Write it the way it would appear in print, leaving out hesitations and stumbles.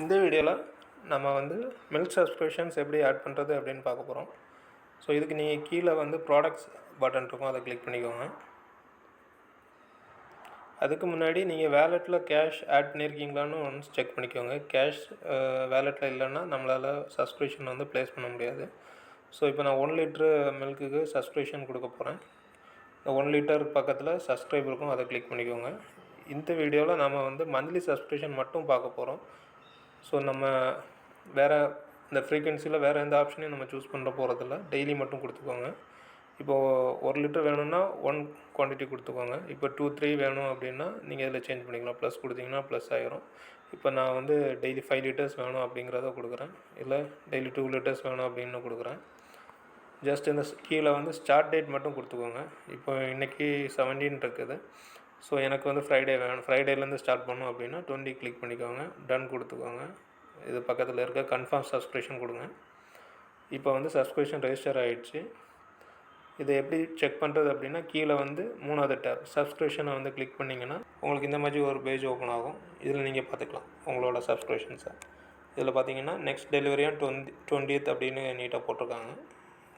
இந்த வீடியோவில் நம்ம வந்து மில்க் சப்ஸ்கிரிப்ஷன்ஸ் எப்படி ஆட் பண்ணுறது அப்படின்னு பார்க்க போகிறோம். ஸோ இதுக்கு நீங்கள் கீழே வந்து ப்ராடக்ட்ஸ் பட்டன் இருக்கும், அதை கிளிக் பண்ணிக்கோங்க. அதுக்கு முன்னாடி நீங்கள் வேலெட்டில் கேஷ் ஆட் பண்ணியிருக்கீங்களான்னு ஒன்ஸ் செக் பண்ணிக்கோங்க. கேஷ் வேலெட்டில் இல்லைன்னா நம்மளால் சப்ஸ்கிரிப்ஷன் வந்து ப்ளேஸ் பண்ண முடியாது. ஸோ இப்போ நான் 1 லிட்ரு மில்க்குக்கு சப்ஸ்கிரிப்ஷன் கொடுக்க போகிறேன். இந்த 1 லிட்டர் பக்கத்தில் சப்ஸ்கிரைப் இருக்கும், அதை கிளிக் பண்ணிக்கோங்க. இந்த வீடியோவில் நம்ம வந்து மந்த்லி சப்ஸ்கிரிப்ஷன் மட்டும் பார்க்க போகிறோம். ஸோ நம்ம வேறு இந்த ஃப்ரீக்வன்சியில் வேறு எந்த ஆப்ஷனையும் நம்ம சூஸ் பண்ண போகிறதில்ல. டெய்லி மட்டும் கொடுத்துக்கோங்க. இப்போது 1 லிட்டர் வேணும்னா 1 குவான்டிட்டி கொடுத்துக்கோங்க. இப்போ 2, 3 வேணும் அப்படின்னா நீங்கள் இதில் சேஞ்ச் பண்ணிக்கலாம். ப்ளஸ் கொடுத்தீங்கன்னா ப்ளஸ் ஆயிரும். இப்போ நான் வந்து டெய்லி 5 லிட்டர்ஸ் வேணும் அப்படிங்கிறத கொடுக்குறேன். இல்லை டெய்லி 2 லிட்டர்ஸ் வேணும் அப்படின்னு கொடுக்குறேன். ஜஸ்ட் இந்த கீழே வந்து ஸ்டார்ட் டேட் மட்டும் கொடுத்துக்கோங்க. இப்போ இன்றைக்கி 17 இருக்குது. ஸோ எனக்கு வந்து ஃப்ரைடே வேணும், ஃப்ரைடேலேருந்து ஸ்டார்ட் பண்ணணும் அப்படின்னா 20 கிளிக் பண்ணிக்கோங்க. டன் கொடுத்துக்கோங்க. இது பக்கத்தில் இருக்க கன்ஃபார்ம் சப்ஸ்கிரிப்ஷன் கொடுங்க. இப்போ வந்து சப்ஸ்கிரிப்ஷன் ரெஜிஸ்டர் ஆகிடுச்சு. இதை எப்படி செக் பண்ணுறது அப்படின்னா கீழே வந்து 3வது டேப் சப்ஸ்கிரிப்ஷனை வந்து கிளிக் பண்ணிங்கன்னா உங்களுக்கு இந்த மாதிரி ஒரு பேஜ் ஓப்பன் ஆகும். இதில் நீங்கள் பார்த்துக்கலாம் உங்களோட சப்ஸ்கிரிப்ஷன்ஸை. இதில் பார்த்தீங்கன்னா நெக்ஸ்ட் டெலிவரி ஆன் 20th அப்படின்னு நீட்டாக போட்டிருக்காங்க.